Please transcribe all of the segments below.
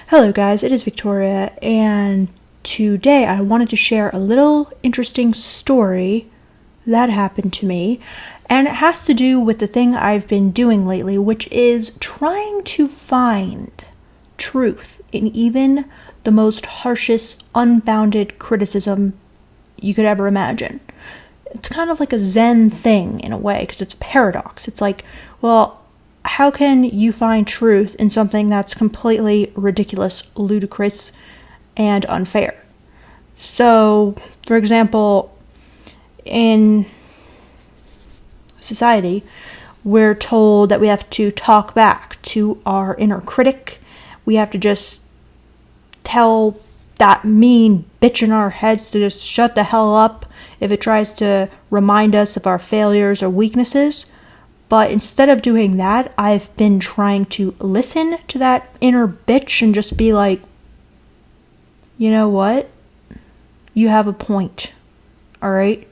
Hello guys, it is Victoria, and today I wanted to share a little interesting story that happened to me, and it has to do with the thing I've been doing lately, which is trying to find truth in even the most harshest, unbounded criticism you could ever imagine. It's kind of like a Zen thing in a way, because it's a paradox. It's like, well, how can you find truth in something that's completely ridiculous, ludicrous, and unfair? So, for example, in society, we're told that we have to talk back to our inner critic. We have to just tell that mean bitch in our heads to just shut the hell up if it tries to remind us of our failures or weaknesses. But instead of doing that, I've been trying to listen to that inner bitch and just be like, you know what? You have a point. Alright?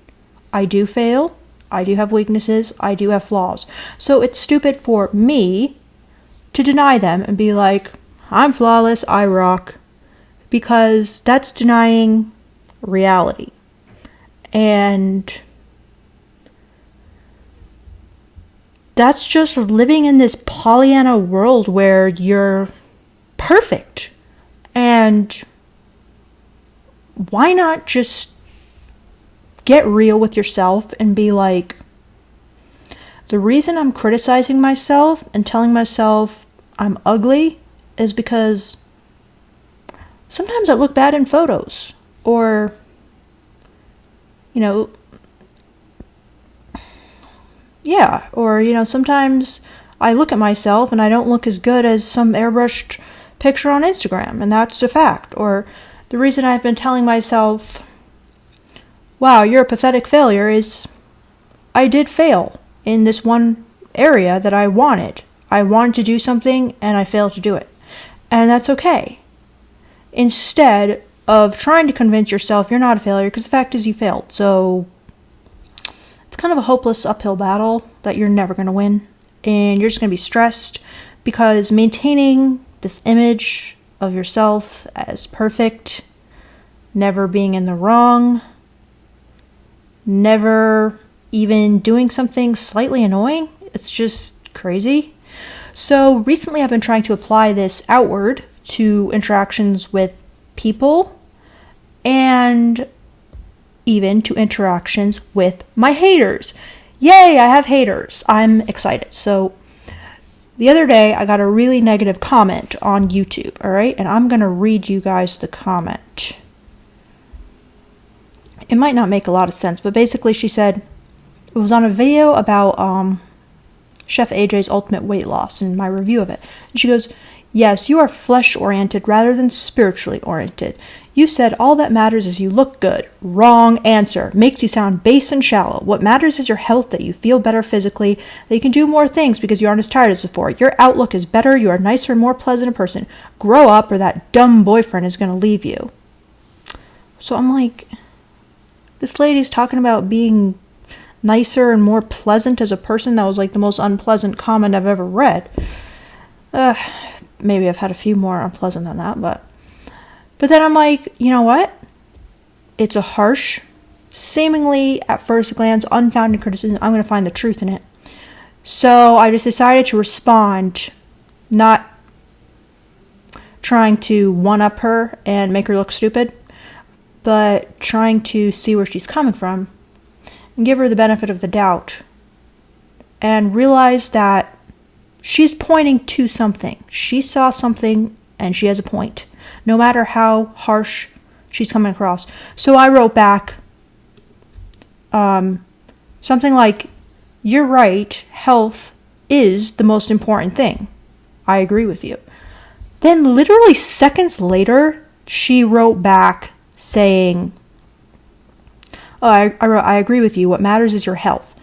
I do fail. I do have weaknesses. I do have flaws. So it's stupid for me to deny them and be like, I'm flawless, I rock. Because that's denying reality. And that's just living in this Pollyanna world where you're perfect. And why not just get real with yourself and be like, the reason I'm criticizing myself and telling myself I'm ugly is because sometimes I look bad in photos. Or, sometimes I look at myself and I don't look as good as some airbrushed picture on Instagram, and that's a fact. Or the reason I've been telling myself, wow, you're a pathetic failure, is I did fail in this one area that I wanted. I wanted to do something and I failed to do it. And that's okay. Instead of trying to convince yourself you're not a failure, because the fact is you failed. So it's kind of a hopeless uphill battle that you're never going to win. And you're just going to be stressed because maintaining this image of yourself as perfect, never being in the wrong, never even doing something slightly annoying, it's just crazy. So recently I've been trying to apply this outward to interactions with people and even to interactions with my haters. Yay, I have haters. I'm excited. So the other day I got a really negative comment on YouTube, alright? And I'm going to read you guys the comment. It might not make a lot of sense, but basically she said, it was on a video about Chef AJ's Ultimate Weight Loss and my review of it. And she goes, yes, you are flesh-oriented rather than spiritually-oriented. You said all that matters is you look good. Wrong answer. Makes you sound base and shallow. What matters is your health, that you feel better physically, that you can do more things because you aren't as tired as before. Your outlook is better. You are nicer and more pleasant a person. Grow up or that dumb boyfriend is going to leave you. So I'm like, this lady's talking about being nicer and more pleasant as a person. That was like the most unpleasant comment I've ever read. Maybe I've had a few more unpleasant than that, but then I'm like, you know what? It's a harsh, seemingly at first glance unfounded criticism. I'm going to find the truth in it. So I just decided to respond, not trying to one-up her and make her look stupid, but trying to see where she's coming from and give her the benefit of the doubt and realize that she's pointing to something. She saw something and she has a point, no matter how harsh she's coming across. So I wrote back something like, you're right, health is the most important thing. I agree with you. Then literally seconds later, she wrote back saying, oh, I agree with you. What matters is your health.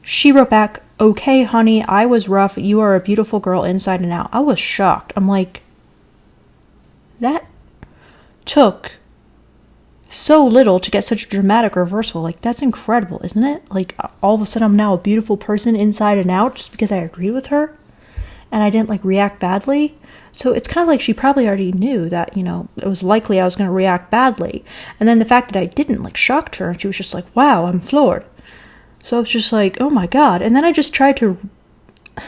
She wrote back, okay, honey, I was rough. You are a beautiful girl inside and out. I was shocked. I'm like, that took so little to get such a dramatic reversal. Like, that's incredible, isn't it? Like, all of a sudden I'm now a beautiful person inside and out just because I agree with her and I didn't, like, react badly. So it's kind of like she probably already knew that, you know, it was likely I was going to react badly. And then the fact that I didn't, like, shocked her. And she was just like, wow, I'm floored. So I was just like, oh my God. And then I just tried to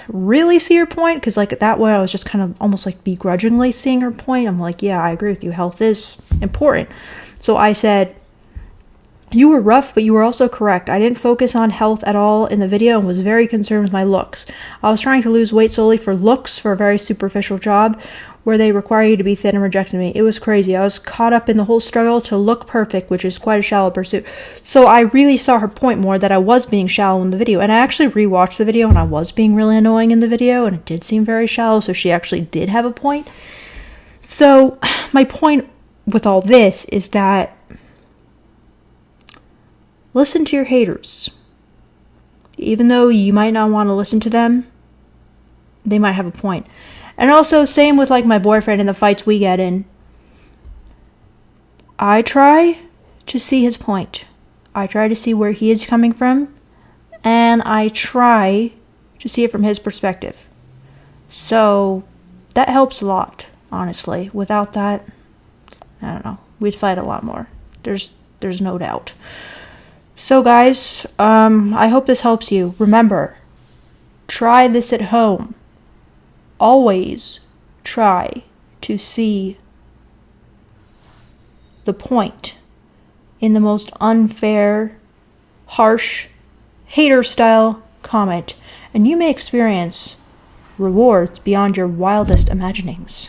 really see her point, because, like, that way I was just kind of almost like begrudgingly seeing her point. I'm like, yeah, I agree with you. Health is important. So I said, you were rough, but you were also correct. I didn't focus on health at all in the video and was very concerned with my looks. I was trying to lose weight solely for looks for a very superficial job where they require you to be thin and rejected me. It was crazy. I was caught up in the whole struggle to look perfect, which is quite a shallow pursuit. So I really saw her point more, that I was being shallow in the video. And I actually rewatched the video and I was being really annoying in the video and it did seem very shallow. So she actually did have a point. So my point with all this is that listen to your haters. Even though you might not want to listen to them, they might have a point. And also, same with, like, my boyfriend and the fights we get in. I try to see his point. I try to see where he is coming from. And I try to see it from his perspective. So, that helps a lot, honestly. Without that, I don't know, we'd fight a lot more. There's no doubt. So guys, I hope this helps you. Remember, try this at home. Always try to see the point in the most unfair, harsh, hater-style comment, and you may experience rewards beyond your wildest imaginings.